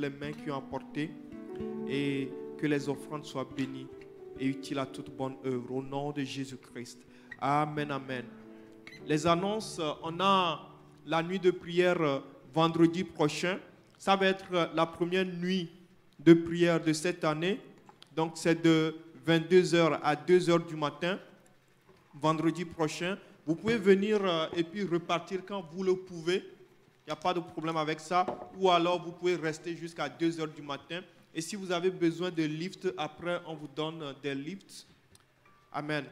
les mains qui ont apporté et que les offrandes soient bénies et utiles à toute bonne œuvre. Au nom de Jésus-Christ. Amen, amen. Les annonces, on a la nuit de prière vendredi prochain. Ça va être la première nuit de prière de cette année. Donc, c'est de 22h à 2h du matin, vendredi prochain. Vous pouvez venir et puis repartir quand vous le pouvez. Il n'y a pas de problème avec ça. Ou alors, vous pouvez rester jusqu'à 2h du matin. Et si vous avez besoin de lift, après, on vous donne des lifts. Amen.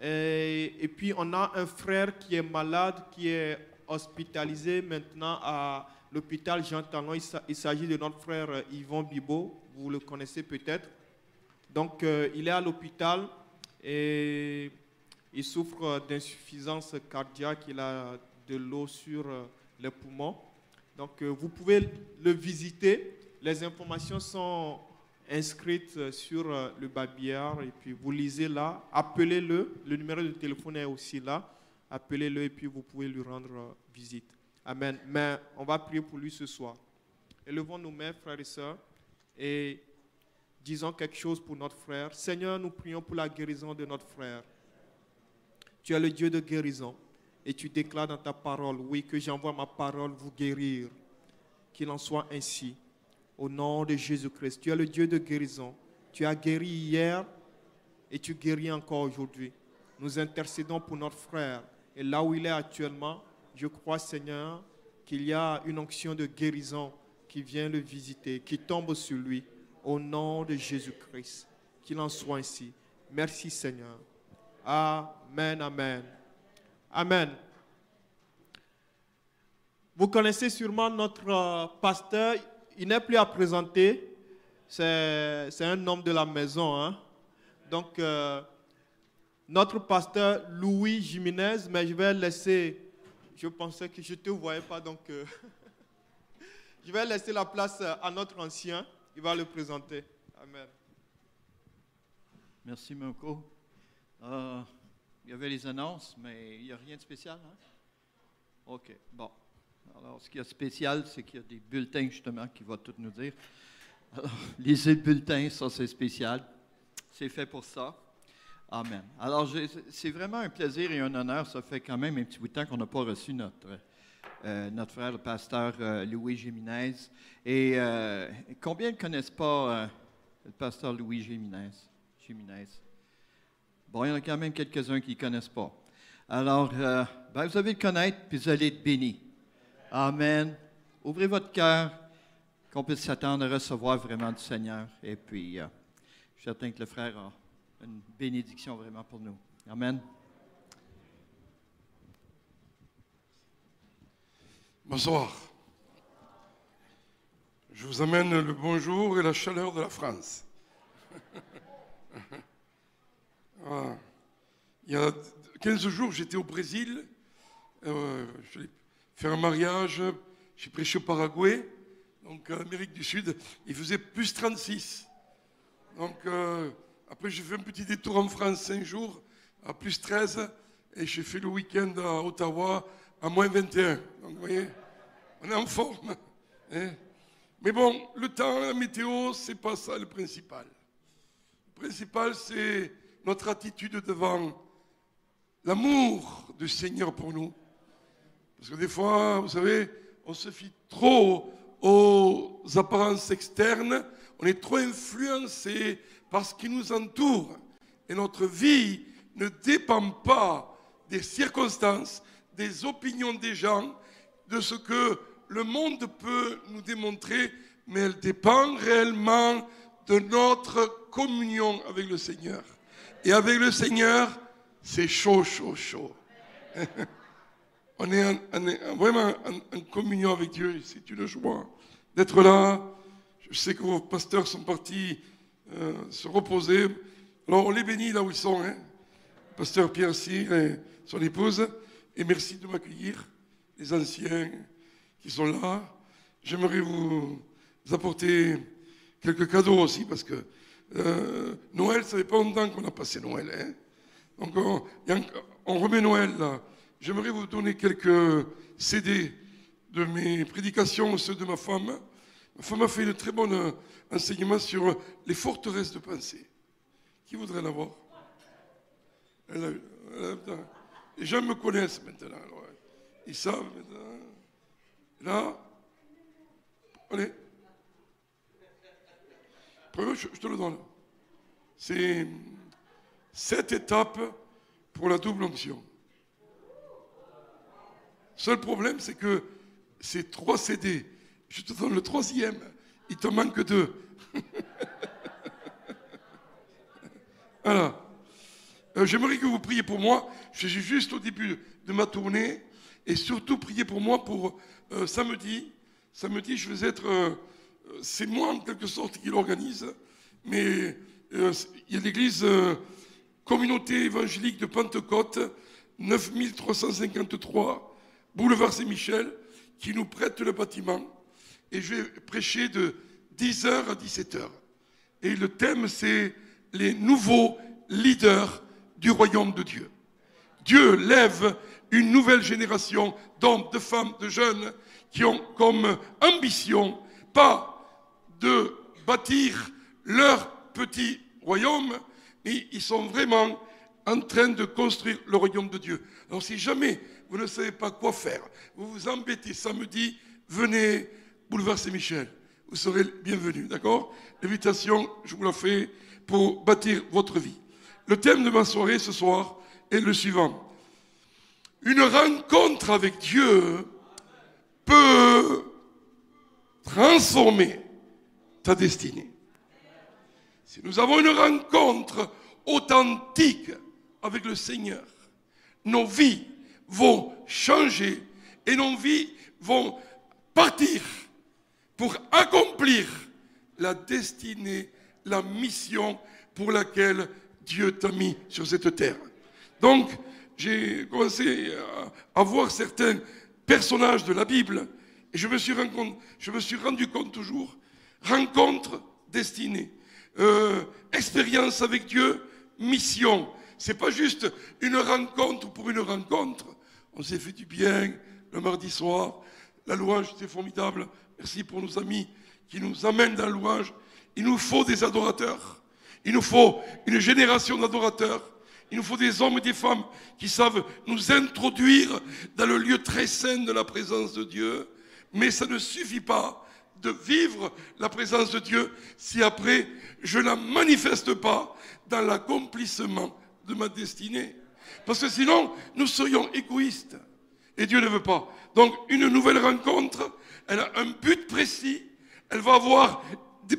Et puis, on a un frère qui est malade, qui est hospitalisé maintenant à l'hôpital Jean Talon. Il s'agit de notre frère Yvon Bibo. Vous le connaissez peut-être. Donc, il est à l'hôpital et il souffre d'insuffisance cardiaque. Il a de l'eau sur les poumons. Donc, vous pouvez le visiter. Les informations sont inscrites sur le babillard et puis vous lisez là. Appelez-le. Le numéro de téléphone est aussi là. Appelez-le et puis vous pouvez lui rendre visite. Amen. Mais on va prier pour lui ce soir. Élevons nos mains, frères et sœurs, et disons quelque chose pour notre frère. Seigneur, nous prions pour la guérison de notre frère. Tu es le Dieu de guérison. Et tu déclares dans ta parole, oui, que j'envoie ma parole vous guérir. Qu'il en soit ainsi. Au nom de Jésus-Christ. Tu es le Dieu de guérison. Tu as guéri hier et tu guéris encore aujourd'hui. Nous intercédons pour notre frère. Et là où il est actuellement, je crois, Seigneur, qu'il y a une onction de guérison qui vient le visiter, qui tombe sur lui. Au nom de Jésus-Christ. Qu'il en soit ainsi. Merci, Seigneur. Amen, amen. Amen. Vous connaissez sûrement notre pasteur. Il n'est plus à présenter. C'est un homme de la maison. Hein? Donc, notre pasteur Louis Jiménez, mais je vais laisser... Je pensais que je ne te voyais pas, donc... je vais laisser la place à notre ancien. Il va le présenter. Amen. Merci, Marco. Il y avait les annonces, mais il n'y a rien de spécial, hein? OK, bon. Alors, ce qui est spécial, c'est qu'il y a des bulletins, justement, qui vont tout nous dire. Alors, lisez le bulletin, ça, c'est spécial. C'est fait pour ça. Amen. Alors, c'est vraiment un plaisir et un honneur. Ça fait quand même un petit bout de temps qu'on n'a pas reçu notre frère, le pasteur Louis Jiménez. Et combien ne connaissent pas le pasteur Louis Jiménez? Bon, il y en a quand même quelques-uns qui ne connaissent pas. Alors, vous allez le connaître, puis vous allez être bénis. Amen. Ouvrez votre cœur, qu'on puisse s'attendre à recevoir vraiment du Seigneur. Et puis, je suis certain que le frère a une bénédiction vraiment pour nous. Amen. Bonsoir. Je vous amène le bonjour et la chaleur de la France. Voilà. Il y a 15 jours, j'étais au Brésil. Je l'ai fait un mariage. J'ai prêché au Paraguay, donc en Amérique du Sud. Il faisait plus 36. Donc après, j'ai fait un petit détour en France 5 jours à plus 13. Et j'ai fait le week-end à Ottawa à moins 21. Donc vous voyez, on est en forme. Hein? Mais bon, le temps, la météo, c'est pas ça le principal. Le principal, c'est notre attitude devant l'amour du Seigneur pour nous. Parce que des fois, vous savez, on se fie trop aux apparences externes, on est trop influencé par ce qui nous entoure. Et notre vie ne dépend pas des circonstances, des opinions des gens, de ce que le monde peut nous démontrer, mais elle dépend réellement de notre communion avec le Seigneur. Et avec le Seigneur, c'est chaud, chaud, chaud. On est vraiment en communion avec Dieu. C'est une joie d'être là. Je sais que vos pasteurs sont partis se reposer. Alors on les bénit là où ils sont. Hein. Pasteur Pierre Cyr et son épouse. Et merci de m'accueillir, les anciens qui sont là. J'aimerais vous apporter quelques cadeaux aussi, parce que Noël, ça fait pas longtemps qu'on a passé Noël. Hein. Donc on remet Noël là. J'aimerais vous donner quelques CD de mes prédications, ceux de ma femme, Ma femme a fait une très bonne enseignement sur les forteresses de pensée. Qui voudrait l'avoir? Les gens me connaissent maintenant. Alors, ils savent maintenant. Là, allez. Je te le donne. C'est 7 étapes pour la double onction. Seul problème, c'est que c'est 3 CD. Je te donne le 3e. Il te manque 2. Voilà. J'aimerais que vous priez pour moi. Je suis juste au début de ma tournée. Et surtout, priez pour moi pour samedi. Samedi, je vais être... c'est moi, en quelque sorte, qui l'organise. Mais il y a l'église communauté évangélique de Pentecôte, 9353, boulevard Saint-Michel, qui nous prête le bâtiment. Et je vais prêcher de 10h à 17h. Et le thème, c'est les nouveaux leaders du royaume de Dieu. Dieu lève une nouvelle génération d'hommes, de femmes, de jeunes qui ont comme ambition, pas de bâtir leur petit royaume, mais ils sont vraiment en train de construire le royaume de Dieu. Alors si jamais vous ne savez pas quoi faire, vous vous embêtez samedi, venez boulevard Saint-Michel. Vous serez bienvenus, d'accord? L'invitation, je vous la fais pour bâtir votre vie. Le thème de ma soirée ce soir est le suivant. Une rencontre avec Dieu peut transformer ta destinée. Si nous avons une rencontre authentique avec le Seigneur, nos vies vont changer et nos vies vont partir pour accomplir la destinée, la mission pour laquelle Dieu t'a mis sur cette terre. Donc, j'ai commencé à voir certains personnages de la Bible et je me suis rendu compte toujours, rencontre, destinée, expérience avec Dieu, mission. C'est pas juste une rencontre pour une rencontre. On s'est fait du bien le mardi soir, la louange c'était formidable. Merci pour nos amis qui nous amènent dans la louange. Il nous faut des adorateurs. Il nous faut une génération d'adorateurs. Il nous faut des hommes et des femmes qui savent nous introduire dans le lieu très saint de la présence de Dieu. Mais ça ne suffit pas de vivre la présence de Dieu si après je ne la manifeste pas dans l'accomplissement de ma destinée. Parce que sinon, nous serions égoïstes. Et Dieu ne veut pas. Donc, une nouvelle rencontre, elle a un but précis. Elle va avoir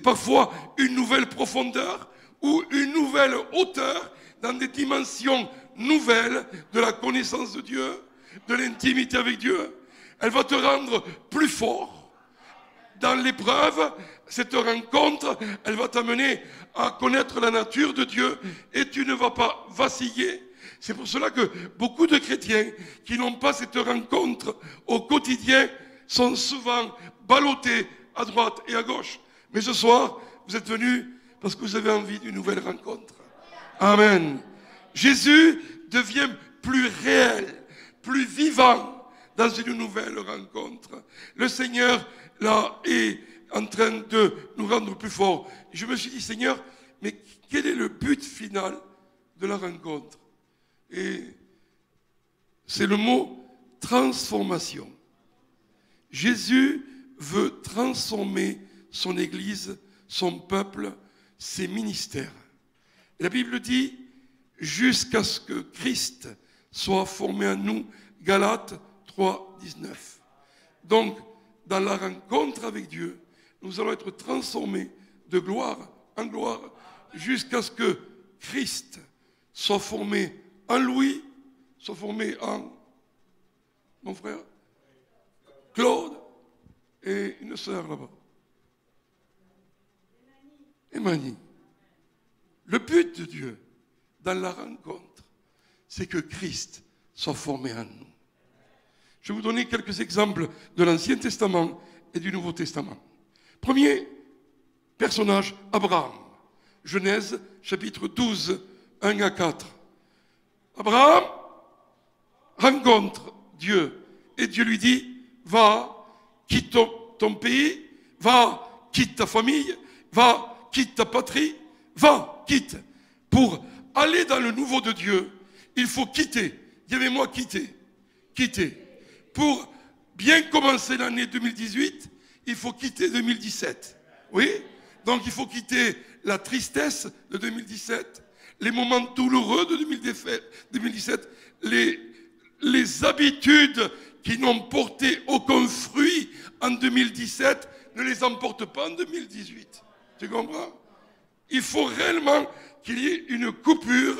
parfois une nouvelle profondeur ou une nouvelle hauteur dans des dimensions nouvelles de la connaissance de Dieu, de l'intimité avec Dieu. Elle va te rendre plus fort. Dans l'épreuve, cette rencontre, elle va t'amener à connaître la nature de Dieu et tu ne vas pas vaciller. C'est pour cela que beaucoup de chrétiens qui n'ont pas cette rencontre au quotidien sont souvent ballottés à droite et à gauche. Mais ce soir, vous êtes venus parce que vous avez envie d'une nouvelle rencontre. Amen. Jésus devient plus réel, plus vivant dans une nouvelle rencontre. Le Seigneur, là, est en train de nous rendre plus forts. Je me suis dit, Seigneur, mais quel est le but final de la rencontre? Et c'est le mot transformation. Jésus veut transformer son Église, son peuple, ses ministères. Et la Bible dit, jusqu'à ce que Christ soit formé en nous, Galates 3, 19. Donc, dans la rencontre avec Dieu, nous allons être transformés de gloire en gloire, jusqu'à ce que Christ soit formé en Louis, soit formé en mon frère Claude et une sœur là-bas. Emmanuel. Le but de Dieu dans la rencontre, c'est que Christ soit formé en nous. Je vais vous donner quelques exemples de l'Ancien Testament et du Nouveau Testament. Premier personnage, Abraham. Genèse, chapitre 12, 1 à 4. Abraham rencontre Dieu et Dieu lui dit, va, quitte ton pays, va, quitte ta famille, va, quitte ta patrie, va, quitte. Pour aller dans le nouveau de Dieu, il faut quitter. Dis avec moi, quitter. Quitter. Pour bien commencer l'année 2018, il faut quitter 2017. Oui? Donc il faut quitter la tristesse de 2017, les moments douloureux de 2017, les habitudes qui n'ont porté aucun fruit en 2017 ne les emportent pas en 2018. Tu comprends? Il faut réellement qu'il y ait une coupure,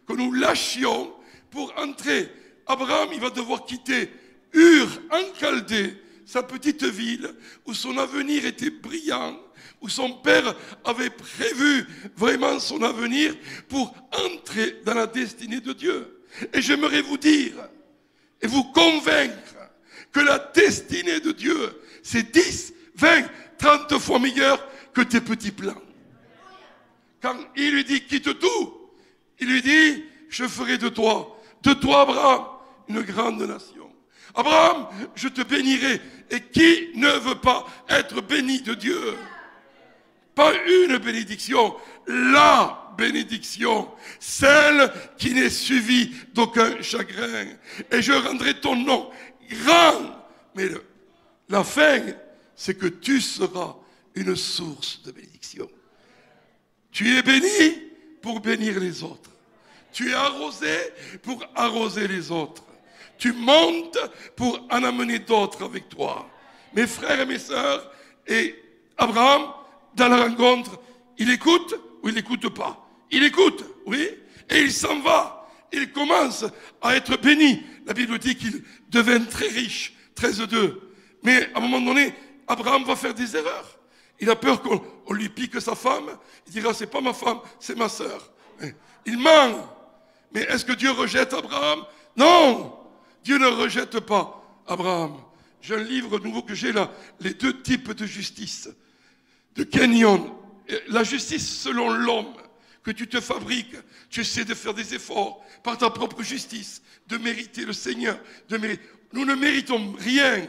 que nous lâchions pour entrer. Abraham, il va devoir quitter Ur en Chaldée, sa petite ville, où son avenir était brillant, où son père avait prévu vraiment son avenir pour entrer dans la destinée de Dieu. Et j'aimerais vous dire et vous convaincre que la destinée de Dieu, c'est 10, 20, 30 fois meilleure que tes petits plans. Quand il lui dit quitte tout, il lui dit je ferai de toi Abraham, une grande nation. Abraham, je te bénirai. Et qui ne veut pas être béni de Dieu? Pas une bénédiction, la bénédiction, celle qui n'est suivie d'aucun chagrin. Et je rendrai ton nom grand. Mais la fin, c'est que tu seras une source de bénédiction. Tu es béni pour bénir les autres. Tu es arrosé pour arroser les autres. Tu montes pour en amener d'autres avec toi. Mes frères et mes sœurs, et Abraham, dans la rencontre, il écoute ou il n'écoute pas? Il écoute, oui, et il s'en va. Il commence à être béni. La Bible dit qu'il devint très riche, 13:2. Mais à un moment donné, Abraham va faire des erreurs. Il a peur qu'on lui pique sa femme. Il dira, c'est pas ma femme, c'est ma sœur. Il ment. Mais est-ce que Dieu rejette Abraham? Non, Dieu ne rejette pas Abraham. J'ai un livre nouveau que j'ai là, les 2 types de justice, de Kenyon. La justice selon l'homme, que tu te fabriques, tu essaies de faire des efforts par ta propre justice, de mériter le Seigneur. Nous ne méritons rien,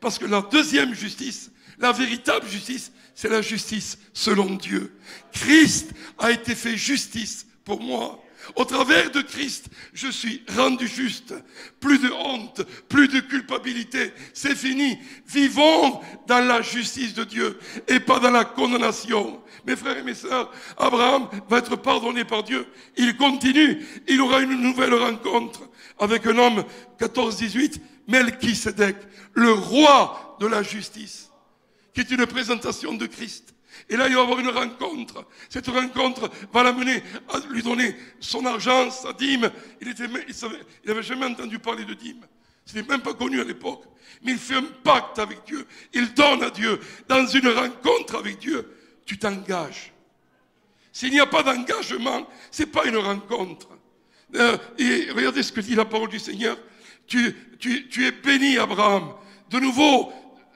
parce que la deuxième justice, la véritable justice, c'est la justice selon Dieu. Christ a été fait justice pour moi. Au travers de Christ, je suis rendu juste. Plus de honte, plus de culpabilité. C'est fini. Vivons dans la justice de Dieu et pas dans la condamnation. Mes frères et mes sœurs, Abraham va être pardonné par Dieu. Il continue. Il aura une nouvelle rencontre avec un homme, 14-18, Melchisédek, le roi de la justice, qui est une présentation de Christ. Et là, il va avoir une rencontre. Cette rencontre va l'amener à lui donner son argent, sa dîme. Il n'avait jamais entendu parler de dîme. Ce n'est même pas connu à l'époque. Mais il fait un pacte avec Dieu. Il donne à Dieu. Dans une rencontre avec Dieu, tu t'engages. S'il n'y a pas d'engagement, ce n'est pas une rencontre. Et regardez ce que dit la parole du Seigneur. Tu es béni, Abraham. De nouveau,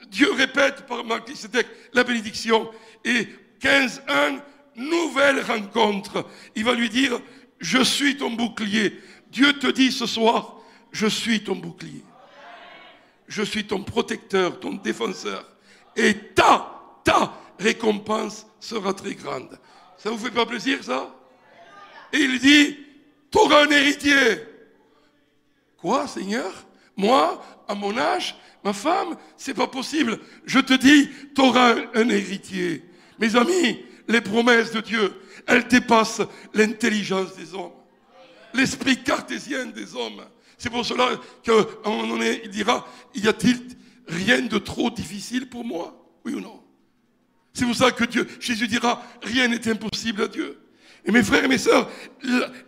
Dieu répète par Melchisédek la bénédiction. Et 15:1, nouvelle rencontre. Il va lui dire, je suis ton bouclier. Dieu te dit ce soir, je suis ton bouclier. Je suis ton protecteur, ton défenseur. Et ta récompense sera très grande. Ça vous fait pas plaisir, ça? Et il dit, tu auras un héritier. Quoi, Seigneur? Moi, à mon âge, ma femme, c'est pas possible. Je te dis, tu auras un héritier. Mes amis, les promesses de Dieu, elles dépassent l'intelligence des hommes, l'esprit cartésien des hommes. C'est pour cela qu'à un moment donné, il dira, y a-t-il rien de trop difficile pour moi? Oui ou non? C'est pour ça que Jésus dira, rien n'est impossible à Dieu. Et mes frères et mes sœurs,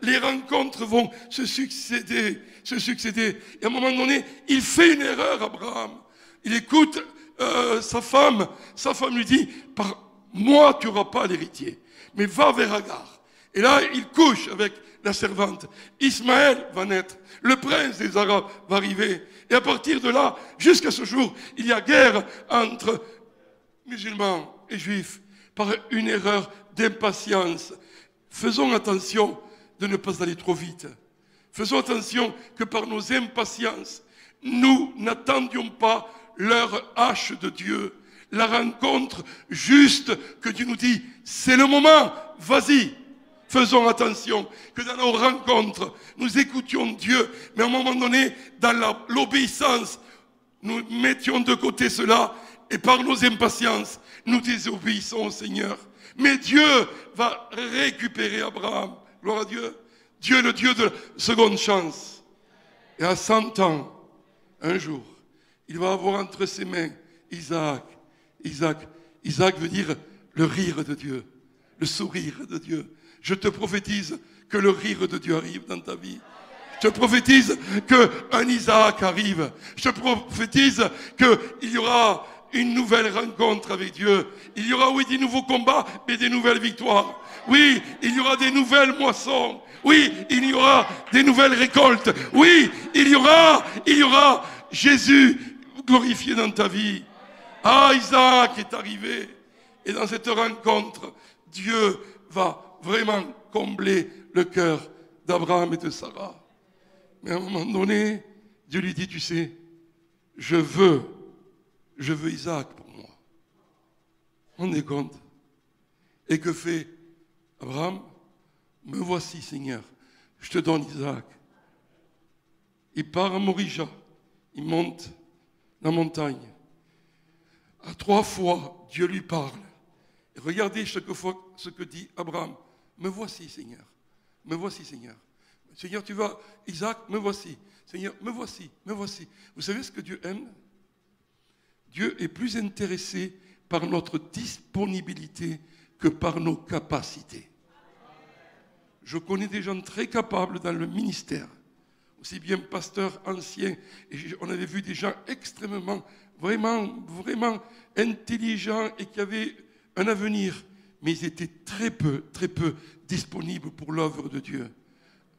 les rencontres vont se succéder. Et à un moment donné, il fait une erreur, Abraham. Il écoute sa femme lui dit, par moi tu n'auras pas l'héritier, mais va vers Agar. Et là, il couche avec la servante. Ismaël va naître, le prince des Arabes va arriver. Et à partir de là, jusqu'à ce jour, il y a guerre entre musulmans et juifs par une erreur d'impatience. Faisons attention de ne pas aller trop vite. Faisons attention que par nos impatiences, nous n'attendions pas l'heure H de Dieu. la rencontre juste que Dieu nous dit, c'est le moment, vas-y. Faisons attention que dans nos rencontres, nous écoutions Dieu, mais à un moment donné, dans l'obéissance, nous mettions de côté cela et par nos impatiences, nous désobéissons au Seigneur. Mais Dieu va récupérer Abraham. Gloire à Dieu. Dieu est le Dieu de la seconde chance. Et à 100 ans, un jour, il va avoir entre ses mains Isaac. Isaac veut dire le rire de Dieu, le sourire de Dieu. Je te prophétise que le rire de Dieu arrive dans ta vie. Je te prophétise qu'un Isaac arrive. Je te prophétise qu'il y aura une nouvelle rencontre avec Dieu. Il y aura, oui, des nouveaux combats, mais des nouvelles victoires. Oui, il y aura des nouvelles moissons. Oui, il y aura des nouvelles récoltes. Oui, il y aura Jésus glorifié dans ta vie. Ah, Isaac est arrivé. Et dans cette rencontre, Dieu va vraiment combler le cœur d'Abraham et de Sarah. Mais à un moment donné, Dieu lui dit, tu sais, je veux Isaac pour moi. On est compte. Et que fait Abraham? Me voici, Seigneur, je te donne Isaac. Il part à Morija, il monte la montagne. À 3 fois, Dieu lui parle. Et regardez chaque fois ce que dit Abraham. Me voici, Seigneur. Me voici, Seigneur. Seigneur, tu vas, Isaac, me voici. Seigneur, me voici, me voici. Vous savez ce que Dieu aime? Dieu est plus intéressé par notre disponibilité que par nos capacités. Je connais des gens très capables dans le ministère, aussi bien pasteurs anciens, et on avait vu des gens extrêmement, vraiment intelligents et qui avaient un avenir, mais ils étaient très peu disponibles pour l'œuvre de Dieu.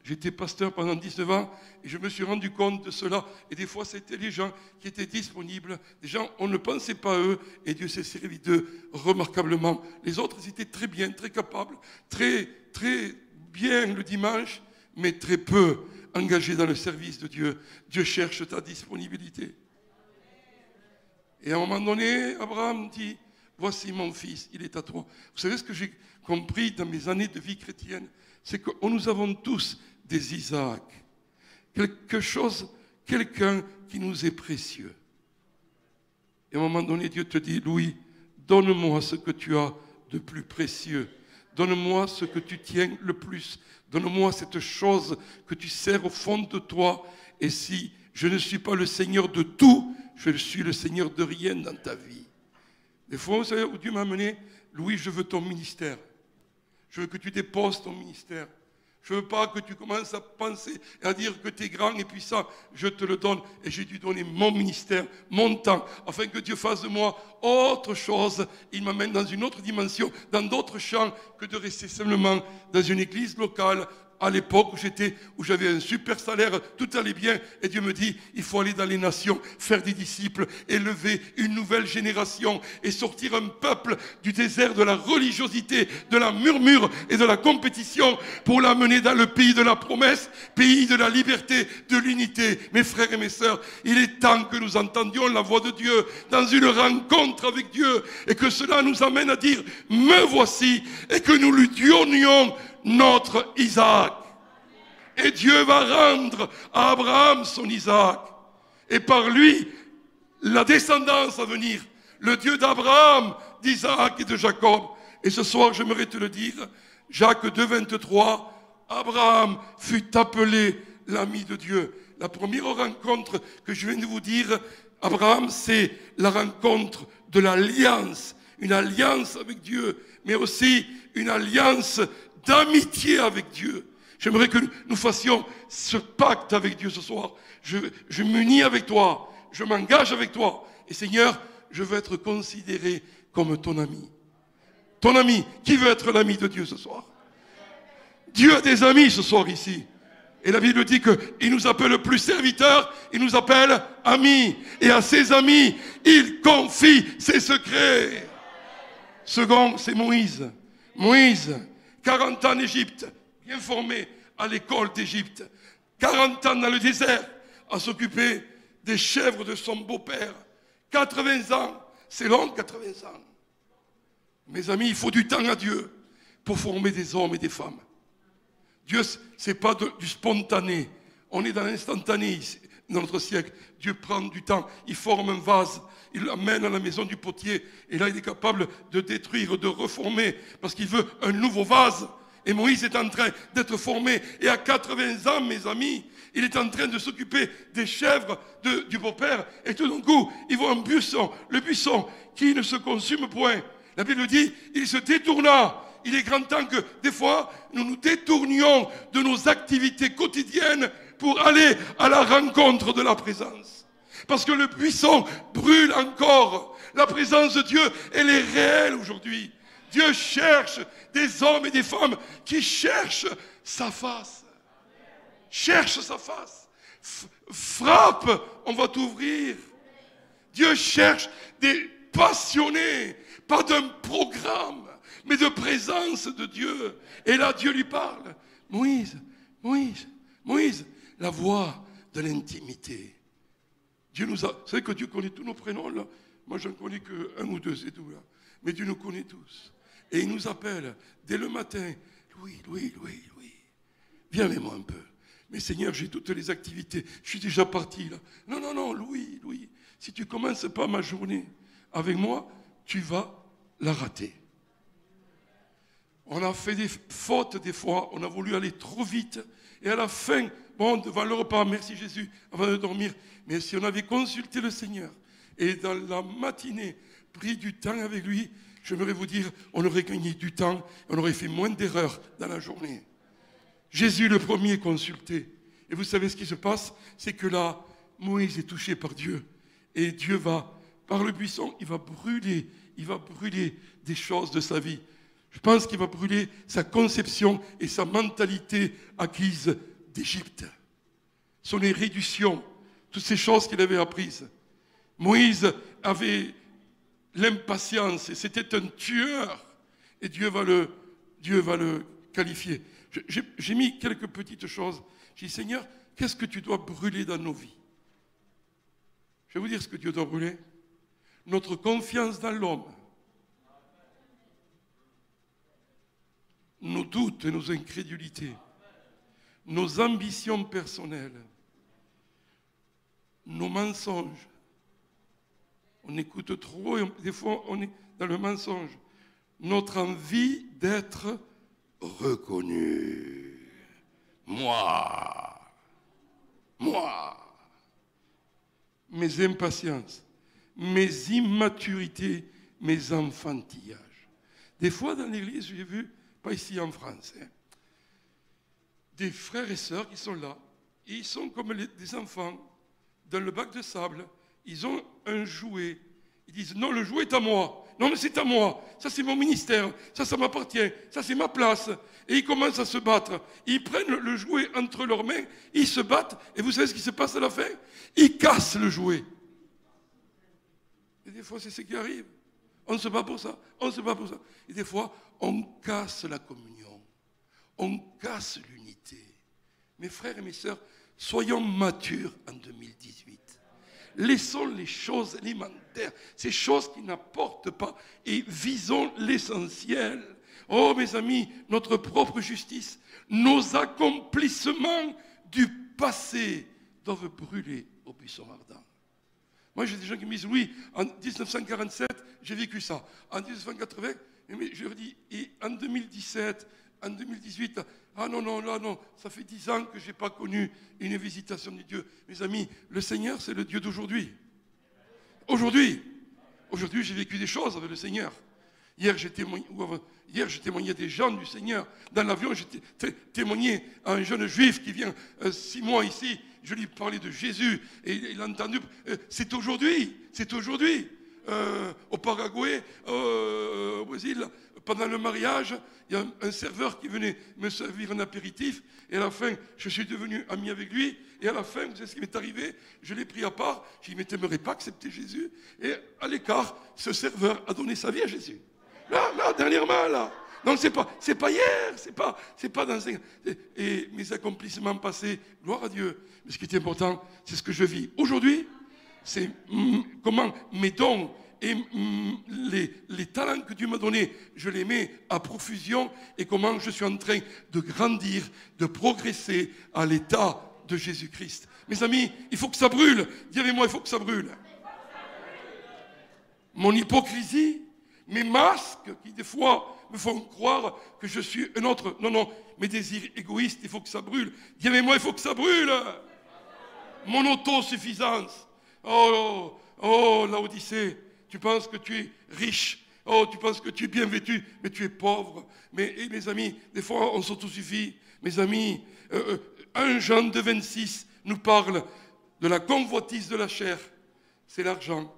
J'étais pasteur pendant 19 ans et je me suis rendu compte de cela. Et des fois, c'était les gens qui étaient disponibles. Des gens, on ne pensait pas à eux et Dieu s'est servi d'eux remarquablement. Les autres, ils étaient très bien, très capables, très bien le dimanche, mais très peu engagés dans le service de Dieu. Dieu cherche ta disponibilité. Et à un moment donné, Abraham dit, voici mon fils, il est à toi. Vous savez ce que j'ai compris dans mes années de vie chrétienne? C'est que nous avons tous des Isaac. Quelqu'un qui nous est précieux. Et à un moment donné, Dieu te dit, Louis, donne-moi ce que tu as de plus précieux. Donne-moi ce que tu tiens le plus. Donne-moi cette chose que tu sers au fond de toi. Et si je ne suis pas le Seigneur de tout, je suis le Seigneur de rien dans ta vie. Des fois, vous savez où Dieu m'a amené? Louis, je veux ton ministère. Je veux que tu déposes ton ministère. Je ne veux pas que tu commences à penser et à dire que tu es grand et puissant. Je te le donne et j'ai dû donner mon ministère, mon temps, afin que Dieu fasse de moi autre chose. Il m'amène dans une autre dimension, dans d'autres champs, que de rester simplement dans une église locale. À l'époque où j'avais un super salaire, tout allait bien, et Dieu me dit, il faut aller dans les nations, faire des disciples, élever une nouvelle génération, et sortir un peuple du désert de la religiosité, de la murmure et de la compétition, pour l'amener dans le pays de la promesse, pays de la liberté, de l'unité. Mes frères et mes sœurs, il est temps que nous entendions la voix de Dieu dans une rencontre avec Dieu, et que cela nous amène à dire, me voici, et que nous lui donnions notre Isaac. Et Dieu va rendre à Abraham son Isaac. Et par lui, la descendance à venir. Le Dieu d'Abraham, d'Isaac et de Jacob. Et ce soir, j'aimerais te le dire, Jacques 2, 23, Abraham fut appelé l'ami de Dieu. La première rencontre que je viens de vous dire, Abraham, c'est la rencontre de l'alliance. Une alliance avec Dieu, mais aussi une alliance d'amitié avec Dieu. J'aimerais que nous fassions ce pacte avec Dieu ce soir. Je m'unis avec toi, je m'engage avec toi. Et Seigneur, je veux être considéré comme ton ami. Ton ami, qui veut être l'ami de Dieu ce soir? Dieu a des amis ce soir ici. Et la Bible dit qu'il nous appelle plus serviteurs, il nous appelle amis. Et à ses amis, il confie ses secrets. Second, c'est Moïse. Moïse, 40 ans en Égypte, bien formé à l'école d'Égypte. 40 ans dans le désert, à s'occuper des chèvres de son beau-père. 80 ans C'est long, 80 ans. Mes amis, il faut du temps à Dieu pour former des hommes et des femmes. Dieu, ce n'est pas du spontané. On est dans l'instantané ici, dans notre siècle. Dieu prend du temps. Il forme un vase. Il l'amène à la maison du potier. Et là, il est capable de détruire, de reformer. Parce qu'il veut un nouveau vase. Et Moïse est en train d'être formé. Et à 80 ans, mes amis, il est en train de s'occuper des chèvres du beau-père. Et tout d'un coup, il voit un buisson. Le buisson qui ne se consume point. La Bible dit, il se détourna. Il est grand temps que, des fois, nous nous détournions de nos activités quotidiennes pour aller à la rencontre de la présence. Parce que le buisson brûle encore. La présence de Dieu, elle est réelle aujourd'hui. Dieu cherche des hommes et des femmes qui cherchent sa face. Cherche sa face. Frappe, on va t'ouvrir. Dieu cherche des passionnés, pas d'un programme, mais de présence de Dieu. Et là, Dieu lui parle. Moïse, Moïse, Moïse, la voix de l'intimité. Dieu nous a... Vous savez que Dieu connaît tous nos prénoms, là. Moi, je n'en connais qu'un ou deux, c'est tout, là. Mais Dieu nous connaît tous. Et il nous appelle dès le matin. Louis, Louis, Louis, Louis. Viens avec moi un peu. Mais Seigneur, j'ai toutes les activités. Je suis déjà parti, là. Non, non, non, Louis, Louis. Si tu ne commences pas ma journée avec moi, tu vas la rater. On a fait des fautes des fois, on a voulu aller trop vite. Et à la fin, bon, devant le repas, merci Jésus, avant de dormir. Mais si on avait consulté le Seigneur et dans la matinée, pris du temps avec lui, j'aimerais vous dire, on aurait gagné du temps, on aurait fait moins d'erreurs dans la journée. Jésus le premier est consulté. Et vous savez ce qui se passe? C'est que là, Moïse est touché par Dieu. Et Dieu va, par le buisson, il va brûler des choses de sa vie. Je pense qu'il va brûler sa conception et sa mentalité acquise d'Égypte. Son érudition, toutes ces choses qu'il avait apprises. Moïse avait l'impatience et c'était un tueur. Et Dieu va le qualifier. J'ai mis quelques petites choses. J'ai dit, Seigneur, qu'est-ce que tu dois brûler dans nos vies? Je vais vous dire ce que Dieu doit brûler. Notre confiance dans l'homme. Nos doutes et nos incrédulités. Nos ambitions personnelles. Nos mensonges. On écoute trop et des fois on est dans le mensonge. Notre envie d'être reconnu. Moi. Mes impatiences, mes immaturités, mes enfantillages. Des fois dans l'église, j'ai vu, pas ici en France, des frères et sœurs qui sont là, et ils sont comme des enfants, dans le bac de sable, ils ont un jouet. Ils disent, non, le jouet est à moi. Non, mais c'est à moi. Ça, c'est mon ministère. Ça m'appartient. Ça, c'est ma place. Et ils commencent à se battre. Ils prennent le jouet entre leurs mains, ils se battent, et vous savez ce qui se passe à la fin? Ils cassent le jouet. Et des fois, c'est ce qui arrive. On se bat pour ça. Et des fois, on casse la communion. On casse l'unité. Mes frères et mes sœurs, soyons matures en 2018. Laissons les choses élémentaires, ces choses qui n'apportent pas, et visons l'essentiel. Oh mes amis, notre propre justice, nos accomplissements du passé doivent brûler au buisson ardent. Moi j'ai des gens qui me disent, oui, en 1947, j'ai vécu ça. En 1980, mais je leur dis, et en 2017, en 2018, ah non, là non, ça fait 10 ans que je n'ai pas connu une visitation de Dieu. Mes amis, le Seigneur, c'est le Dieu d'aujourd'hui. Aujourd'hui, j'ai vécu des choses avec le Seigneur. Hier, j'ai témoigné à des gens du Seigneur. Dans l'avion, j'ai témoigné à un jeune juif qui vient 6 mois ici. Je lui parlais de Jésus et il a entendu. C'est aujourd'hui. Au Paraguay, au Brésil, pendant le mariage, il y a un serveur qui venait me servir un apéritif. Et à la fin, je suis devenu ami avec lui. Et à la fin, vous savez ce qui m'est arrivé? Je l'ai pris à part. J'ai dit, mais tu n'aimerais pas accepter Jésus? Et à l'écart, ce serveur a donné sa vie à Jésus. Là, dernièrement, là. Donc, c'est pas hier, c'est pas dans un... Et mes accomplissements passés, gloire à Dieu. Mais ce qui est important, c'est ce que je vis aujourd'hui. C'est comment mes dons, et les talents que Dieu m'a donnés, je les mets à profusion et comment je suis en train de grandir, de progresser à l'état de Jésus-Christ. Mes amis, il faut que ça brûle. Dis avec moi, il faut que ça brûle. Mon hypocrisie, mes masques qui des fois me font croire que je suis un autre. Non, non, mes désirs égoïstes, il faut que ça brûle. Dis avec moi, il faut que ça brûle. Mon autosuffisance. Oh, Laodicée, tu penses que tu es riche. Oh, tu penses que tu es bien vêtu, mais tu es pauvre. Mais mes amis, des fois, on s'autosuffit. Mes amis, 1 Jean 2,26 nous parle de la convoitise de la chair. C'est l'argent.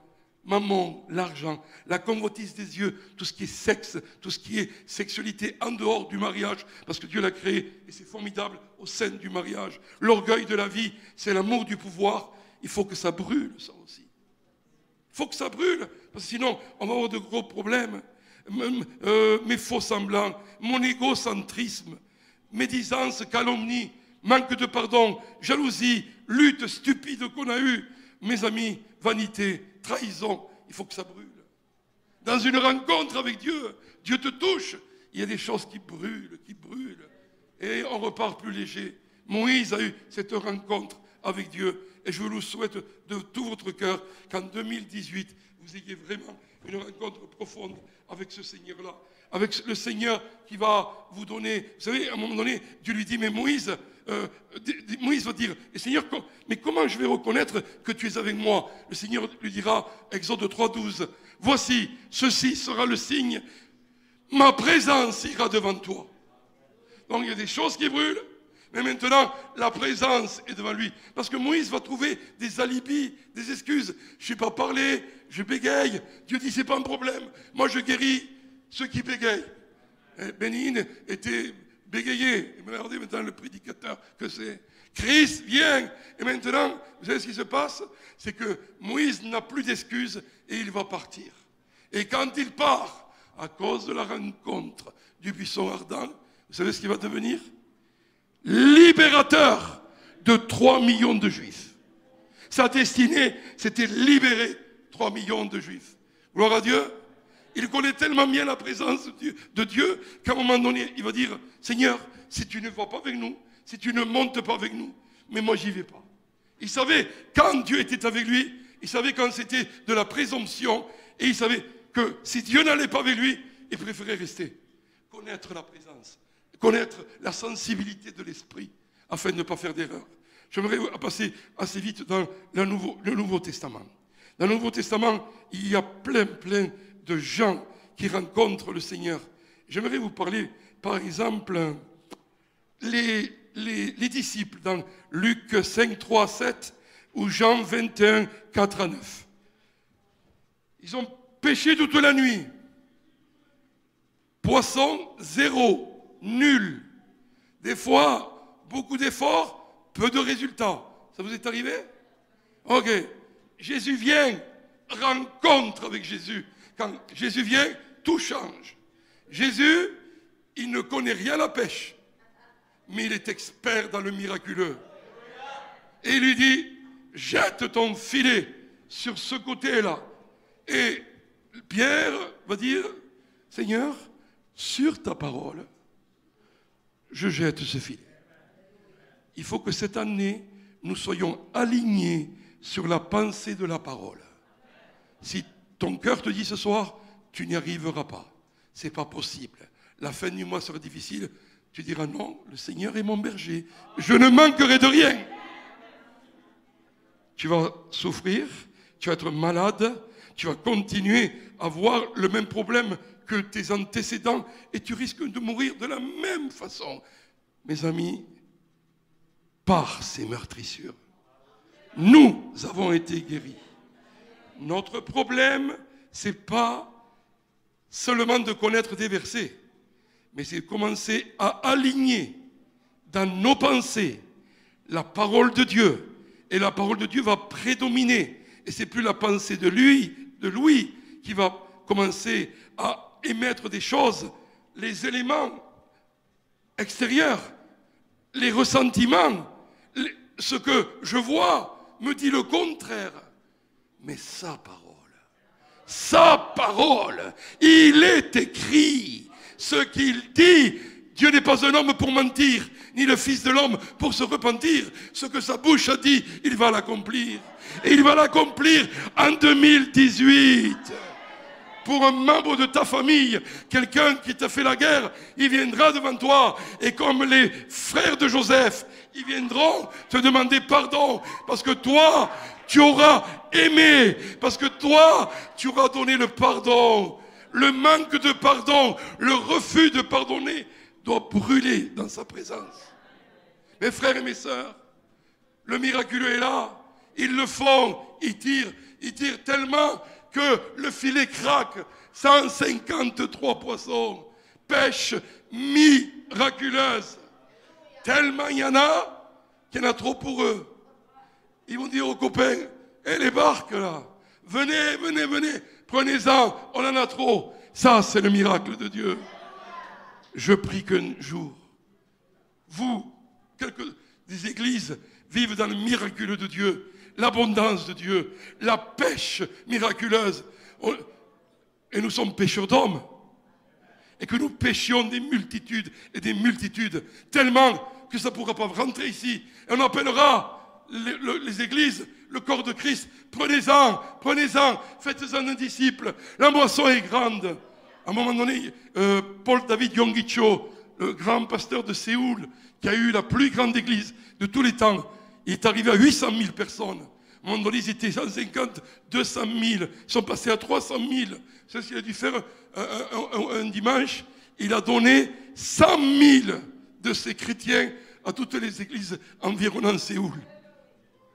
Maman, l'argent, la convoitise des yeux, tout ce qui est sexe, tout ce qui est sexualité en dehors du mariage, parce que Dieu l'a créé et c'est formidable au sein du mariage. L'orgueil de la vie, c'est l'amour du pouvoir. Il faut que ça brûle, ça aussi. Il faut que ça brûle, parce que sinon, on va avoir de gros problèmes. Mes faux semblants, mon égocentrisme, médisance, calomnie, manque de pardon, jalousie, lutte stupide qu'on a eue. Mes amis, vanité, trahison, il faut que ça brûle. Dans une rencontre avec Dieu, Dieu te touche, il y a des choses qui brûlent, et on repart plus léger. Moïse a eu cette rencontre avec Dieu, et je vous souhaite de tout votre cœur qu'en 2018, vous ayez vraiment une rencontre profonde avec ce Seigneur-là, avec le Seigneur qui va vous donner. Vous savez, à un moment donné, Dieu lui dit, mais Moïse va dire, et Seigneur, mais comment je vais reconnaître que tu es avec moi? Le Seigneur lui dira, Exode 3,12, voici, ceci sera le signe, ma présence ira devant toi. Donc il y a des choses qui brûlent, mais maintenant la présence est devant lui. Parce que Moïse va trouver des alibis, des excuses. Je ne sais pas parler, je bégaye. Dieu dit, c'est pas un problème. Moi je guéris ceux qui bégayent. Bénin était bégayé. Et regardez maintenant le prédicateur que c'est. Christ vient. Et maintenant, vous savez ce qui se passe? C'est que Moïse n'a plus d'excuses et il va partir. Et quand il part, à cause de la rencontre du buisson ardent, vous savez ce qu'il va devenir? Libérateur de 3 millions de Juifs. Sa destinée, c'était libérer 3 millions de Juifs. Gloire à Dieu. Il connaît tellement bien la présence de Dieu qu'à un moment donné, il va dire, Seigneur, si tu ne vas pas avec nous, si tu ne montes pas avec nous, mais moi j'y vais pas. Il savait quand Dieu était avec lui, il savait quand c'était de la présomption, et il savait que si Dieu n'allait pas avec lui, il préférait rester. Connaître la présence, connaître la sensibilité de l'esprit, afin de ne pas faire d'erreur. J'aimerais passer assez vite dans le Nouveau Testament. Dans le Nouveau Testament, il y a plein de gens qui rencontrent le Seigneur. J'aimerais vous parler, par exemple, les disciples dans Luc 5, 3, 7 ou Jean 21, 4 à 9. Ils ont péché toute la nuit. Poisson, zéro, nul. Des fois, beaucoup d'efforts, peu de résultats. Ça vous est arrivé? Ok. Jésus vient, rencontre avec Jésus. Quand Jésus vient, tout change. Jésus, il ne connaît rien à la pêche, mais il est expert dans le miraculeux. Et il lui dit, jette ton filet sur ce côté-là. Et Pierre va dire, Seigneur, sur ta parole, je jette ce filet. Il faut que cette année, nous soyons alignés sur la pensée de la parole. Si ton cœur te dit ce soir, tu n'y arriveras pas. C'est pas possible. La fin du mois sera difficile. Tu diras non, le Seigneur est mon berger. Je ne manquerai de rien. Tu vas souffrir, tu vas être malade, tu vas continuer à avoir le même problème que tes antécédents et tu risques de mourir de la même façon. Mes amis, par ces meurtrissures, nous avons été guéris. Notre problème, ce n'est pas seulement de connaître des versets, mais c'est de commencer à aligner dans nos pensées la parole de Dieu. Et la parole de Dieu va prédominer. Et ce n'est plus la pensée de Louis, qui va commencer à émettre des choses, les éléments extérieurs, les ressentiments, ce que je vois me dit le contraire. Mais sa parole, sa parole. Il est écrit ce qu'il dit. Dieu n'est pas un homme pour mentir, ni le Fils de l'homme pour se repentir. Ce que sa bouche a dit, il va l'accomplir. Et il va l'accomplir en 2018. Pour un membre de ta famille, quelqu'un qui t'a fait la guerre, il viendra devant toi. Et comme les frères de Joseph, ils viendront te demander pardon. Parce que toi, tu auras aimé. Parce que toi, tu auras donné le pardon. Le manque de pardon, le refus de pardonner doit brûler dans sa présence. Mes frères et mes sœurs, le miraculeux est là. Ils le font, ils tirent tellement que le filet craque. 153 poissons, pêche miraculeuse. Tellement il y en a qu'il y en a trop pour eux. Ils vont dire aux copains, les barques là, venez, prenez-en, on en a trop. Ça, c'est le miracle de Dieu. Je prie qu'un jour, vous, quelques des églises, vivent dans le miraculeux de Dieu, l'abondance de Dieu, la pêche miraculeuse. Et nous sommes pêcheurs d'hommes. Et que nous pêchions des multitudes et des multitudes, tellement que ça ne pourra pas rentrer ici. Et on appellera les églises le corps de Christ. Prenez-en, faites-en un disciple. La moisson est grande. À un moment donné, Paul David Yonggi-cho, le grand pasteur de Séoul, qui a eu la plus grande église de tous les temps, il est arrivé à 800 000 personnes. À un moment donné, ils étaient 150, 200 000. Ils sont passés à 300 000. C'est ce qu'il a dû faire un dimanche. Il a donné 100 000 de ces chrétiens à toutes les églises environnant Séoul.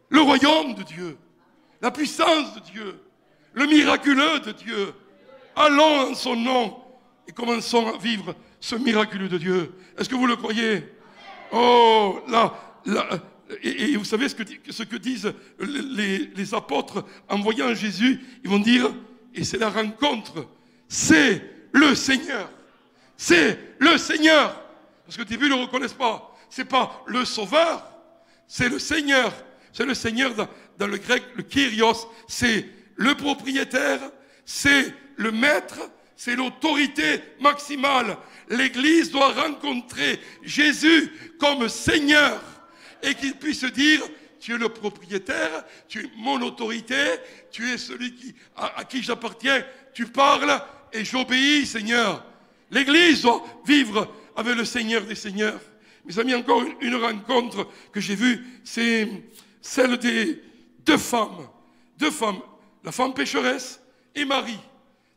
Le royaume de Dieu, la puissance de Dieu, le miraculeux de Dieu. Allons en son nom et commençons à vivre ce miraculeux de Dieu. Est-ce que vous le croyez? Oh, et vous savez ce que disent les apôtres en voyant Jésus? Ils vont dire, et c'est la rencontre, c'est le Seigneur. C'est le Seigneur. Parce que au début, ils ne le reconnaissent pas. Ce n'est pas le Sauveur, c'est le Seigneur. C'est le Seigneur dans le grec, le Kyrios. C'est le propriétaire, c'est le maître, c'est l'autorité maximale. L'Église doit rencontrer Jésus comme Seigneur et qu'il puisse dire, tu es le propriétaire, tu es mon autorité, tu es celui à qui j'appartiens, tu parles et j'obéis, Seigneur. L'Église doit vivre avec le Seigneur des Seigneurs. Mes amis, encore une rencontre que j'ai vue, c'est celle des deux femmes, la femme pécheresse et Marie,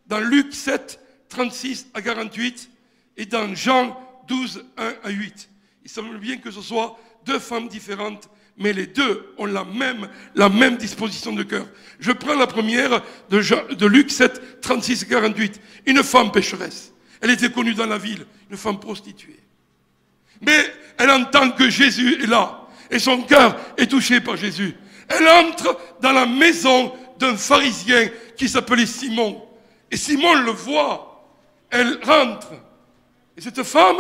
dans Luc 7, 36 à 48, et dans Jean 12, 1 à 8. Il semble bien que ce soit deux femmes différentes, mais les deux ont la même disposition de cœur. Je prends la première de Luc 7, 36 à 48. Une femme pécheresse. Elle était connue dans la ville, une femme prostituée. Mais elle entend que Jésus est là, et son cœur est touché par Jésus. Elle entre dans la maison d'un pharisien qui s'appelait Simon. Et Simon le voit. Elle rentre. Et cette femme,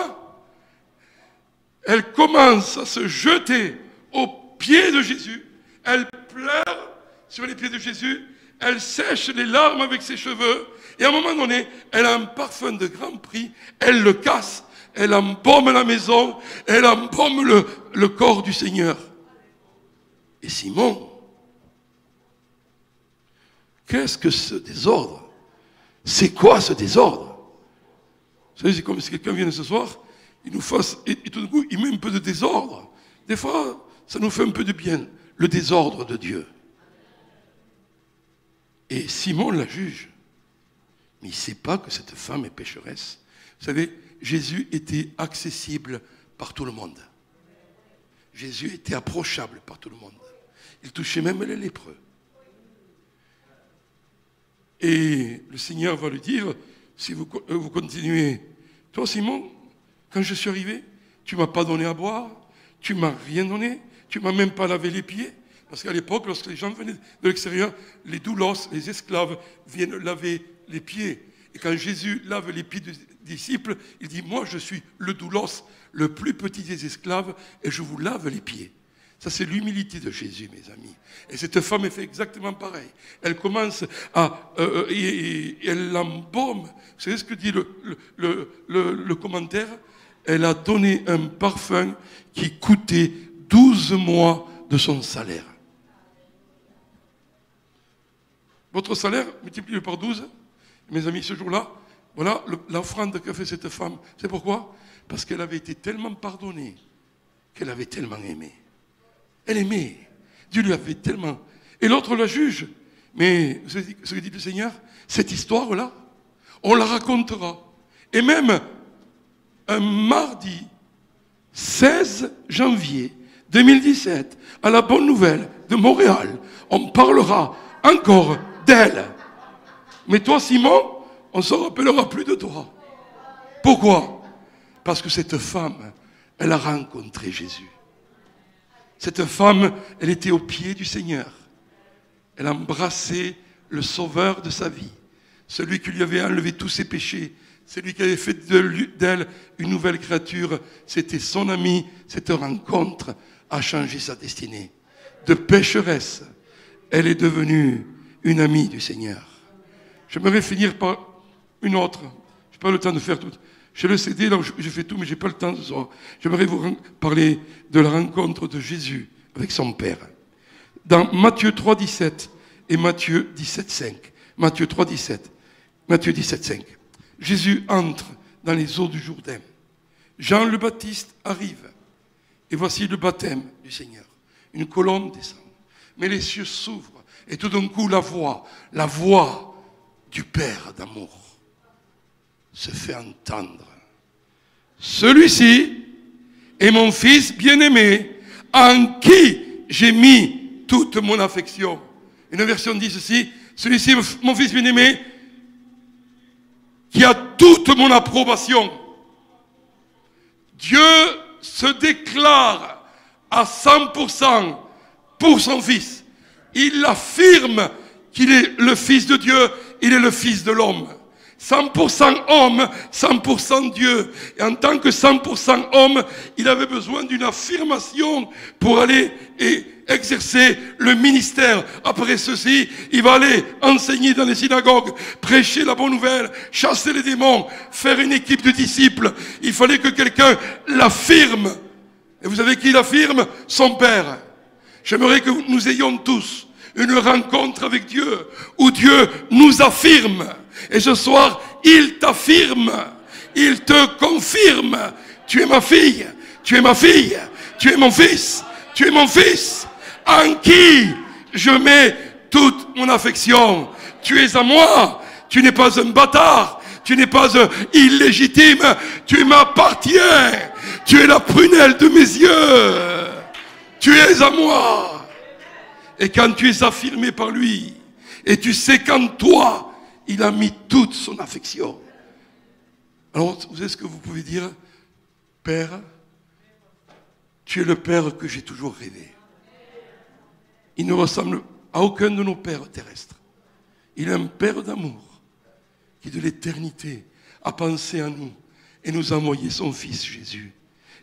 elle commence à se jeter aux pieds de Jésus. Elle pleure sur les pieds de Jésus. Elle sèche les larmes avec ses cheveux. Et à un moment donné, elle a un parfum de grand prix. Elle le casse. Elle embaume la maison. Elle embaume le corps du Seigneur. Et Simon, qu'est-ce que ce désordre? C'est quoi ce désordre? Vous savez, c'est comme si quelqu'un vienne ce soir, il nous fasse, et tout d'un coup, il met un peu de désordre. Des fois, ça nous fait un peu de bien, le désordre de Dieu. Et Simon la juge. Mais il ne sait pas que cette femme est pécheresse. Vous savez, Jésus était accessible par tout le monde. Jésus était approchable par tout le monde. Il touchait même les lépreux. Et le Seigneur va lui dire, si vous continuez, toi Simon, quand je suis arrivé, tu ne m'as pas donné à boire, tu ne m'as rien donné, tu ne m'as même pas lavé les pieds. Parce qu'à l'époque, lorsque les gens venaient de l'extérieur, les doulos, les esclaves, viennent laver les pieds. Et quand Jésus lave les pieds des disciples, il dit, moi je suis le doulos, le plus petit des esclaves, et je vous lave les pieds. Ça, c'est l'humilité de Jésus, mes amis. Et cette femme, elle fait exactement pareil. Elle commence à... et elle l'embaume. Vous savez ce que dit le commentaire? Elle a donné un parfum qui coûtait 12 mois de son salaire. Votre salaire, multiplié par 12, mes amis, ce jour-là, voilà l'offrande qu'a fait cette femme. C'est pourquoi? Parce qu'elle avait été tellement pardonnée, qu'elle avait tellement aimé. Elle aimait. Dieu lui avait tellement... Et l'autre la juge. Mais ce que dit le Seigneur, cette histoire-là, on la racontera. Et même un mardi 16 janvier 2017, à la Bonne Nouvelle de Montréal, on parlera encore d'elle. Mais toi, Simon, on ne se rappellera plus de toi. Pourquoi? Parce que cette femme, elle a rencontré Jésus. Cette femme, elle était aux pieds du Seigneur. Elle embrassait le sauveur de sa vie, celui qui lui avait enlevé tous ses péchés, celui qui avait fait d'elle une nouvelle créature. C'était son ami. Cette rencontre a changé sa destinée. De pécheresse, elle est devenue une amie du Seigneur. J'aimerais finir par une autre. Je n'ai pas le temps de faire tout. J'ai le CD, donc je fais tout, mais je n'ai pas le temps ce soir. J'aimerais vous parler de la rencontre de Jésus avec son Père. Dans Matthieu 3, 17 et Matthieu 17, 5. Matthieu 3, 17. Matthieu 17, 5. Jésus entre dans les eaux du Jourdain. Jean le Baptiste arrive. Et voici le baptême du Seigneur. Une colombe descend. Mais les cieux s'ouvrent. Et tout d'un coup, la voix du Père d'amour se fait entendre. Celui-ci est mon fils bien-aimé, en qui j'ai mis toute mon affection. Une version dit ceci: celui-ci est mon fils bien-aimé, qui a toute mon approbation. Dieu se déclare à 100% pour son fils. Il affirme qu'il est le fils de Dieu, il est le fils de l'homme. 100% homme, 100% Dieu. Et en tant que 100% homme, il avait besoin d'une affirmation pour aller et exercer le ministère. Après ceci, il va aller enseigner dans les synagogues, prêcher la bonne nouvelle, chasser les démons, faire une équipe de disciples. Il fallait que quelqu'un l'affirme. Et vous savez qui l'affirme? Son Père. J'aimerais que nous ayons tous une rencontre avec Dieu, où Dieu nous affirme. Et ce soir, il t'affirme, il te confirme. Tu es ma fille, tu es ma fille, tu es mon fils, tu es mon fils, en qui je mets toute mon affection. Tu es à moi, tu n'es pas un bâtard, tu n'es pas illégitime, tu m'appartiens, tu es la prunelle de mes yeux, tu es à moi. Et quand tu es affirmé par lui, et tu sais qu'en toi, il a mis toute son affection. Alors, vous savez ce que vous pouvez dire? Père, tu es le Père que j'ai toujours rêvé. Il ne ressemble à aucun de nos pères terrestres. Il est un Père d'amour qui, de l'éternité, a pensé à nous et nous a envoyé son Fils Jésus.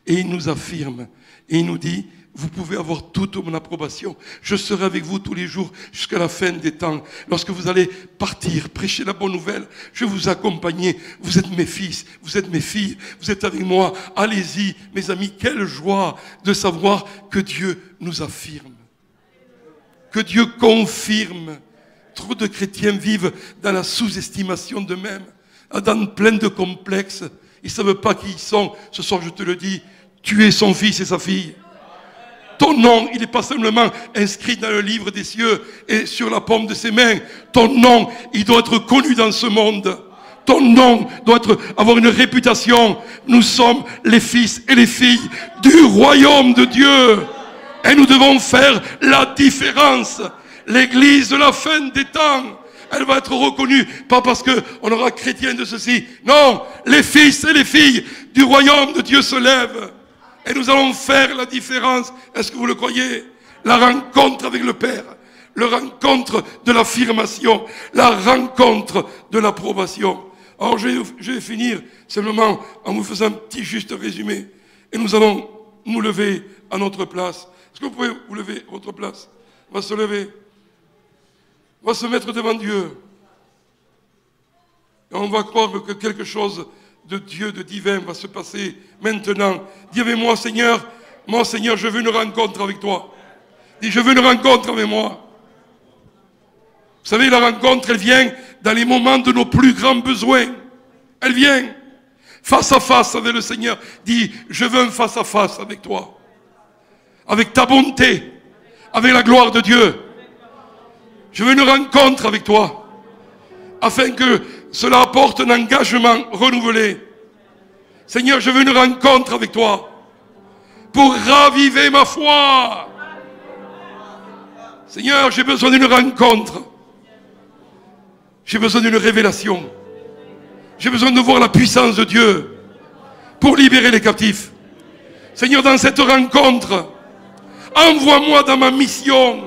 Et il nous affirme, et il nous dit: vous pouvez avoir toute mon approbation. Je serai avec vous tous les jours jusqu'à la fin des temps. Lorsque vous allez partir, prêcher la bonne nouvelle, je vais vous accompagner. Vous êtes mes fils, vous êtes mes filles, vous êtes avec moi. Allez-y, mes amis, quelle joie de savoir que Dieu nous affirme. Que Dieu confirme. Trop de chrétiens vivent dans la sous-estimation d'eux-mêmes, dans plein de complexes. Ils ne savent pas qui ils sont. Ce soir, je te le dis, tu es son fils et sa fille. Ton nom, il n'est pas simplement inscrit dans le livre des cieux et sur la paume de ses mains. Ton nom, il doit être connu dans ce monde. Ton nom doit avoir une réputation. Nous sommes les fils et les filles du royaume de Dieu. Et nous devons faire la différence. L'église de la fin des temps, elle va être reconnue, pas parce qu'on aura chrétien de ceci. Non, les fils et les filles du royaume de Dieu se lèvent. Et nous allons faire la différence. Est-ce que vous le croyez? La rencontre avec le Père, la rencontre de l'affirmation, la rencontre de l'approbation. Alors je vais finir simplement en vous faisant un petit juste résumé. Et nous allons nous lever à notre place. Est-ce que vous pouvez vous lever à votre place? On va se lever. On va se mettre devant Dieu. Et on va croire que quelque chose de Dieu, de divin va se passer maintenant. Dis avec moi, Seigneur, je veux une rencontre avec toi. Dis, je veux une rencontre avec moi. Vous savez, la rencontre, elle vient dans les moments de nos plus grands besoins. Elle vient face à face avec le Seigneur. Dis, je veux un face à face avec toi. Avec ta bonté, avec la gloire de Dieu. Je veux une rencontre avec toi. Afin que cela apporte un engagement renouvelé. Seigneur, je veux une rencontre avec toi. Pour raviver ma foi. Seigneur, j'ai besoin d'une rencontre. J'ai besoin d'une révélation. J'ai besoin de voir la puissance de Dieu pour libérer les captifs. Seigneur, dans cette rencontre, envoie-moi dans ma mission.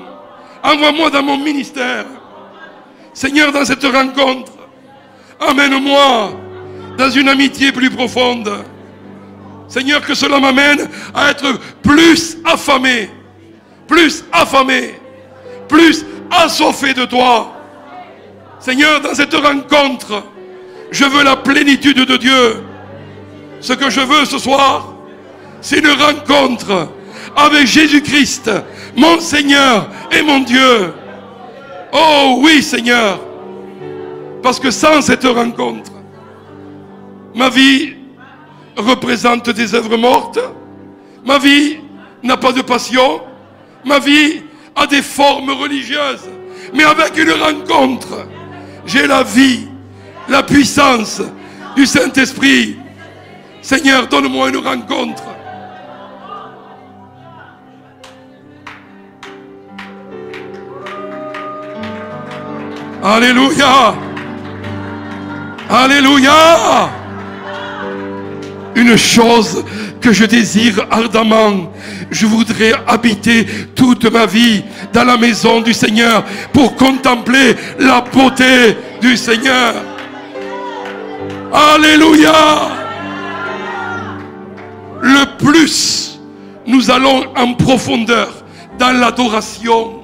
Envoie-moi dans mon ministère. Seigneur, dans cette rencontre, amène-moi dans une amitié plus profonde. Seigneur, que cela m'amène à être plus affamé, plus assoiffé de toi. Seigneur, dans cette rencontre, je veux la plénitude de Dieu. Ce que je veux ce soir, c'est une rencontre avec Jésus-Christ, mon Seigneur et mon Dieu. Oh oui, Seigneur, parce que sans cette rencontre, ma vie représente des œuvres mortes, ma vie n'a pas de passion, ma vie a des formes religieuses, mais avec une rencontre, j'ai la vie, la puissance du Saint-Esprit. Seigneur, donne-moi une rencontre. Alléluia! Alléluia! Une chose que je désire ardemment, je voudrais habiter toute ma vie dans la maison du Seigneur pour contempler la beauté du Seigneur. Alléluia! Le plus nous allons en profondeur dans l'adoration,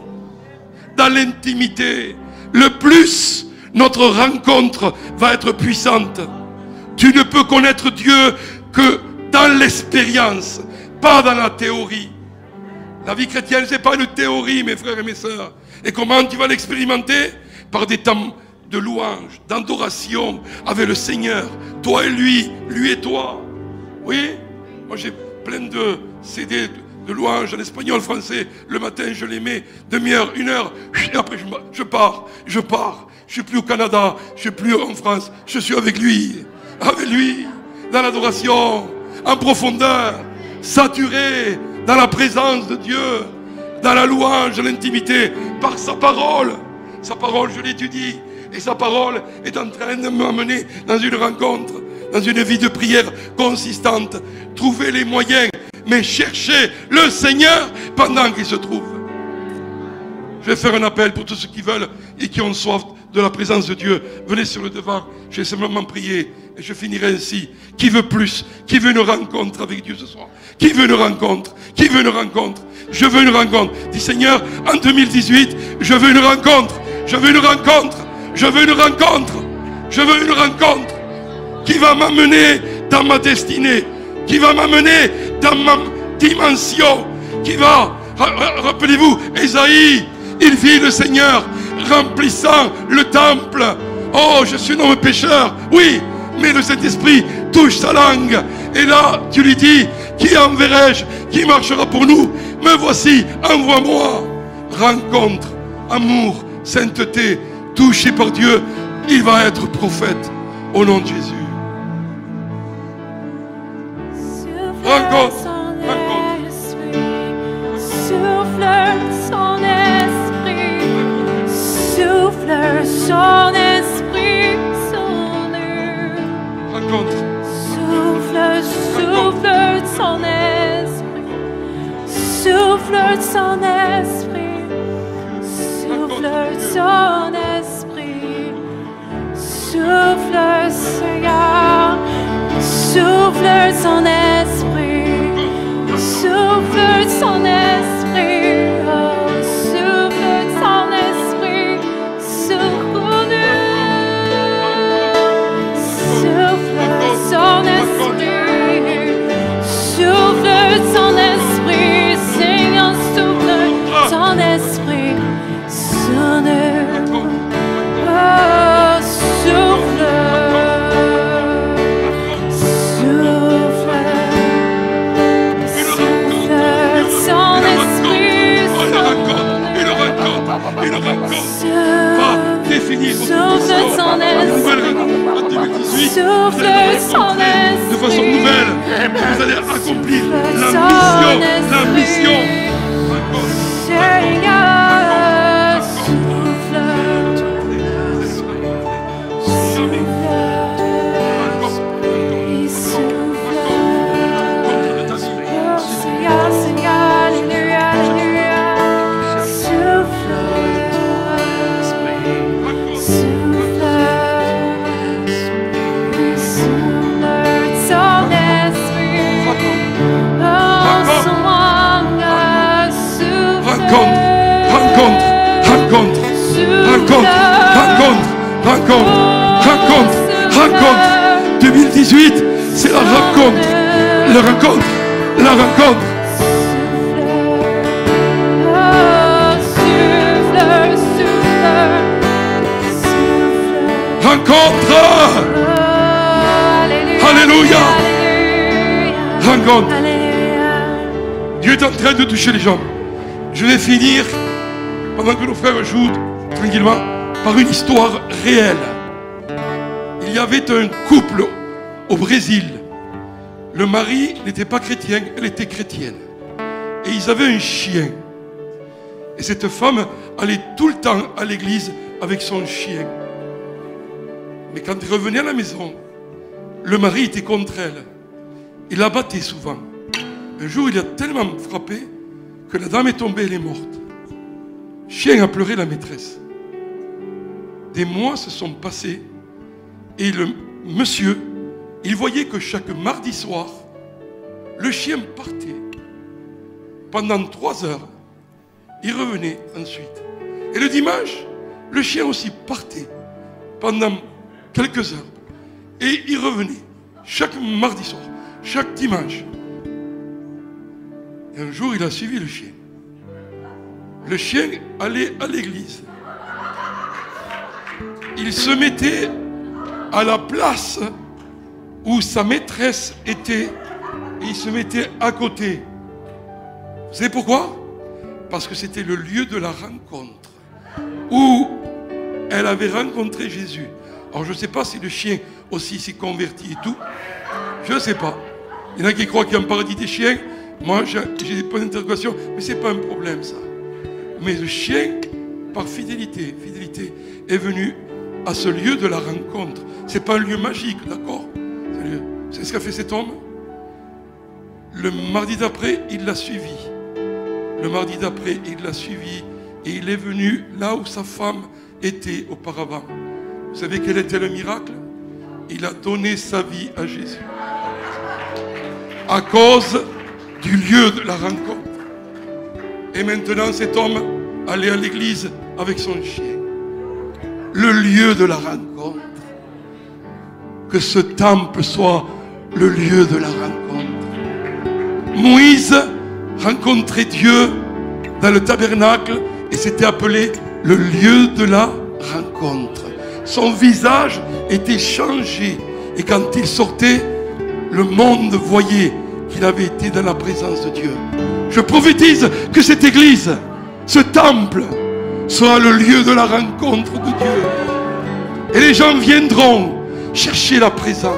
dans l'intimité, le plus notre rencontre va être puissante. Tu ne peux connaître Dieu que dans l'expérience, pas dans la théorie. La vie chrétienne, ce n'est pas une théorie, mes frères et mes sœurs. Et comment tu vas l'expérimenter? Par des temps de louange, d'adoration avec le Seigneur. Toi et lui, lui et toi. Oui, moi j'ai plein de CD de louange en espagnol, français. Le matin, je les mets, demi-heure, 1 heure. Et après, je pars. Je ne suis plus au Canada, je ne suis plus en France. Je suis avec lui, dans l'adoration, en profondeur, saturé dans la présence de Dieu, dans la louange, l'intimité, par sa parole. Sa parole, je l'étudie. Et sa parole est en train de m'amener dans une rencontre, dans une vie de prière consistante. Trouver les moyens, mais chercher le Seigneur pendant qu'il se trouve. Je vais faire un appel pour tous ceux qui veulent et qui ont soif de la présence de Dieu. Venez sur le devant, je vais simplement prier et je finirai ainsi. Qui veut plus? Qui veut une rencontre avec Dieu ce soir? Qui veut une rencontre? Qui veut une rencontre? Je veux une rencontre. Dis Seigneur, en 2018, je veux une rencontre. Je veux une rencontre. Je veux une rencontre. Je veux une rencontre qui va m'amener dans ma destinée, qui va m'amener dans ma dimension, qui va, rappelez-vous, Ésaïe, il vit le Seigneur remplissant le temple. Oh, je suis un homme pécheur, oui, mais le Saint-Esprit touche sa langue. Et là, tu lui dis, qui enverrai-je? Qui marchera pour nous? Me voici, envoie-moi. Rencontre, amour, sainteté, touché par Dieu, il va être prophète au nom de Jésus. Rencontre, rencontre. Souffle son esprit, souffle son esprit sur nous. Rencontre. Souffle, souffle son esprit, souffle son esprit, souffle son esprit, souffle Seigneur, souffle son esprit, souffle son esprit. suite, vous Souffle allez son rencontrer de façon esprit. nouvelle. Vous allez accomplir la Son mission. esprit. Raconte. Seigneur, souffle. Il souffle. Oh, Seigneur, Seigneur, alléluia, alléluia. Souffle. Souffle. Il souffle son esprit. Oh, son manque. Souffle. Rencontre, rencontre, rencontre, rencontre, rencontre, rencontre, rencontre, rencontre. 2018, c'est la rencontre, la rencontre, la rencontre. Rencontre, Alléluia. rencontre. Dieu est en train de toucher les gens. Je vais finir, pendant que nos frères jouent tranquillement, par une histoire réelle. Il y avait un couple au Brésil. Le mari n'était pas chrétien, elle était chrétienne. Et ils avaient un chien. Et cette femme allait tout le temps à l'église avec son chien. Mais quand elle revenait à la maison, le mari était contre elle. Il la battait souvent. Un jour, il a tellement frappé que la dame est tombée, elle est morte. Le chien a pleuré la maîtresse. Des mois se sont passés et le monsieur, il voyait que chaque mardi soir, le chien partait. Pendant 3 heures, il revenait ensuite. Et le dimanche, le chien aussi partait pendant quelques heures. Et il revenait chaque mardi soir, chaque dimanche. Et un jour, il a suivi le chien. Le chien allait à l'église. Il se mettait à la place où sa maîtresse était et il se mettait à côté. Vous savez pourquoi? Parce que c'était le lieu de la rencontre où elle avait rencontré Jésus. Alors je ne sais pas si le chien aussi s'est converti et tout. Je ne sais pas. Il y en a qui croient qu'il y a un paradis des chiens. Moi, j'ai des points d'interrogation, mais ce n'est pas un problème, ça. Mais le chien, par fidélité, est venu à ce lieu de la rencontre. Ce n'est pas un lieu magique, d'accord? C'est ce qu'a fait cet homme. Le mardi d'après, il l'a suivi. Le mardi d'après, il l'a suivi. Et il est venu là où sa femme était auparavant. Vous savez quel était le miracle? Il a donné sa vie à Jésus. À cause du lieu de la rencontre. Et maintenant, cet homme allait à l'église avec son chien. Le lieu de la rencontre. Que ce temple soit le lieu de la rencontre. Moïse rencontrait Dieu dans le tabernacle et c'était appelé le lieu de la rencontre. Son visage était changé et quand il sortait, le monde voyait qu'il avait été dans la présence de Dieu. Je prophétise que cette église, ce temple, sera le lieu de la rencontre de Dieu. Et les gens viendront chercher la présence.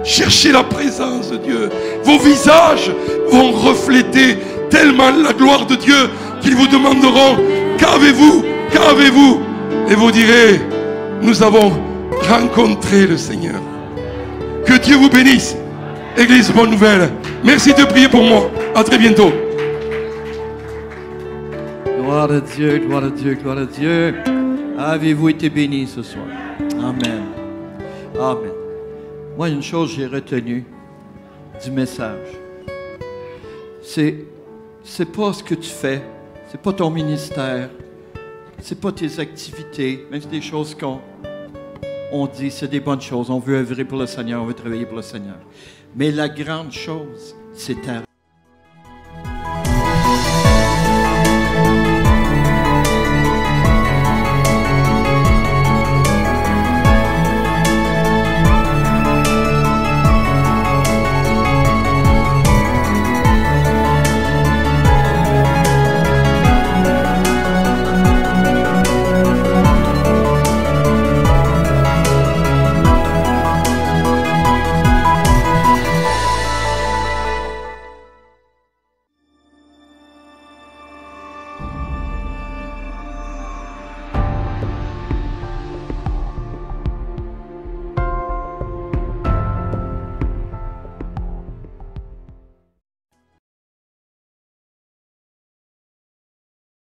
Cherchez la présence de Dieu. Vos visages vont refléter tellement la gloire de Dieu qu'ils vous demanderont: qu'avez-vous? Qu'avez-vous? Et vous direz: nous avons rencontré le Seigneur. Que Dieu vous bénisse. Église Bonne Nouvelle, merci de prier pour moi. À très bientôt. Gloire à Dieu, gloire à Dieu, gloire à Dieu. Avez-vous été bénis ce soir? Amen. Amen. Moi, une chose j'ai retenue du message. C'est pas ce que tu fais, c'est pas ton ministère, c'est pas tes activités, même si des choses qu'on dit, c'est des bonnes choses. On veut œuvrer pour le Seigneur, on veut travailler pour le Seigneur. Mais la grande chose, c'est ta